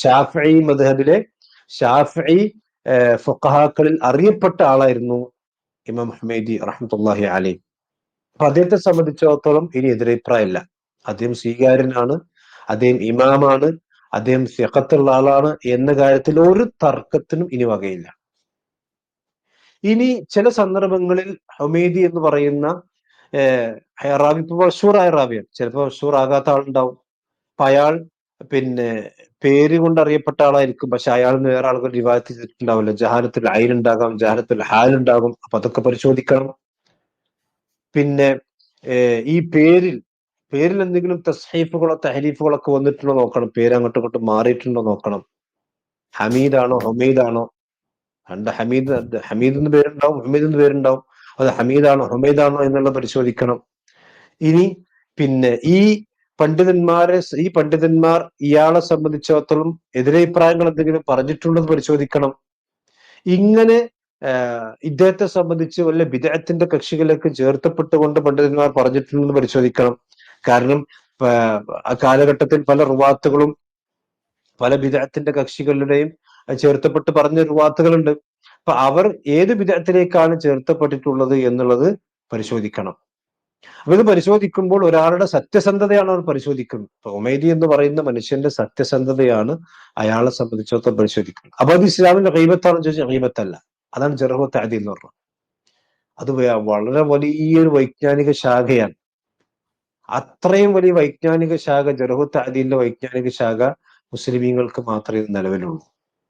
ഷാഫിഈ മദ്ഹബിലെ ഷാഫിഈ ഫുഖഹാക്കളിൽ അറിയപ്പെട്ട ആളായിരുന്നു ഇമാം ഹുമൈദി റഹ്മത്തുള്ളാഹി അലൈഹി. അപ്പൊ അദ്ദേഹത്തെ സംബന്ധിച്ചിടത്തോളം ഇനി എതിരഭിപ്രായമില്ല. അദ്ദേഹം സ്വീകാര്യനാണ്, അദ്ദേഹം ഇമാമാണ്, അദ്ദേഹം സിഖത്തുള്ള ആളാണ് എന്ന കാര്യത്തിൽ ഒരു തർക്കത്തിനും ഇനി വകയില്ല. ഇനി ചില സന്ദർഭങ്ങളിൽ ഹുമൈദി എന്ന് പറയുന്ന റാവി ഇപ്പൊ മഷൂറായ റാവിയാണ്, ചിലപ്പോൾ മഷൂർ ആകാത്ത ആളുണ്ടാവും. അപ്പൊ അയാൾ പിന്നെ പേര് കൊണ്ട് അറിയപ്പെട്ട ആളായിരിക്കും, പക്ഷെ അയാൾ വേറെ ആളുകൾ റിവായത്ത് ചെയ്തിട്ടുണ്ടാവില്ല. ജഹാലത്തുൽ ഐൻ ഉണ്ടാകാം, ജഹാലത്തുൽ ഹാൽ ഉണ്ടാകും. അപ്പൊ അതൊക്കെ പരിശോധിക്കണം. പിന്നെ ഈ പേരിൽ എന്തെങ്കിലും തസ്ഹീഫുകളോ തഹരീഫുകളോ ഒക്കെ വന്നിട്ടുണ്ടോ നോക്കണം. പേര് അങ്ങോട്ടും ഇങ്ങോട്ടും മാറിയിട്ടുണ്ടോ നോക്കണം. ഹമീദാണോ ഹുമൈദാണോ? ഹമീദ് എന്ന് പേരുണ്ടാവും, ഹുമൈദ് എന്ന് പേരുണ്ടാവും. അത് ഹമീദാണോ ഹുമൈദാണോ എന്നുള്ളത് പരിശോധിക്കണം. ഇനി പിന്നെ ഈ പണ്ഡിതന്മാർ ഇയാളെ സംബന്ധിച്ചിടത്തോളം എതിരഭിപ്രായങ്ങൾ എന്തെങ്കിലും പറഞ്ഞിട്ടുണ്ടെന്ന് പരിശോധിക്കണം. ഇങ്ങനെ ഇദ്ദേഹത്തെ സംബന്ധിച്ച് വല്ല ബിദ്അത്തിന്റെ കക്ഷികളിലേക്ക് ചേർത്തപ്പെട്ടുകൊണ്ട് പണ്ഡിതന്മാർ പറഞ്ഞിട്ടുണ്ടെന്ന് പരിശോധിക്കണം. കാരണം ആ കാലഘട്ടത്തിൽ പല റുവാത്തുകളും പല ബിദ്അത്തിന്റെ കക്ഷികളുടെയും ചേർത്തപ്പെട്ട് പറഞ്ഞ റുവാത്തുകളുണ്ട്. അപ്പൊ അവർ ഏത് ബിദ്അത്തിലേക്കാണ് ചേർത്തപ്പെട്ടിട്ടുള്ളത് എന്നുള്ളത് പരിശോധിക്കണം. അപ്പൊ ഇത് പരിശോധിക്കുമ്പോൾ ഒരാളുടെ സത്യസന്ധതയാണ് അവർ പരിശോധിക്കുന്നത്. ഹുമൈദി എന്ന് പറയുന്ന മനുഷ്യന്റെ സത്യസന്ധതയാണ് അയാളെ സംബന്ധിച്ചിടത്തോളം പരിശോധിക്കുന്നത്. അപ്പൊ അത് ഇസ്ലാമിന്റെ ഗീബത്താണെന്ന് ചോദിച്ചാൽ ഗീബത്തല്ല. അതാണ് ജർഹ് വ തഅദീൽ എന്ന് പറഞ്ഞത്. അത് വളരെ വലിയൊരു വൈജ്ഞാനിക ശാഖയാണ്. അത്രയും വലിയ വൈജ്ഞാനിക ശാഖ, ജർഹ് വ തഅദീലിന്റെ വൈജ്ഞാനിക ശാഖ മുസ്ലിമീങ്ങൾക്ക് മാത്രമേ നിലവിലുള്ളൂ.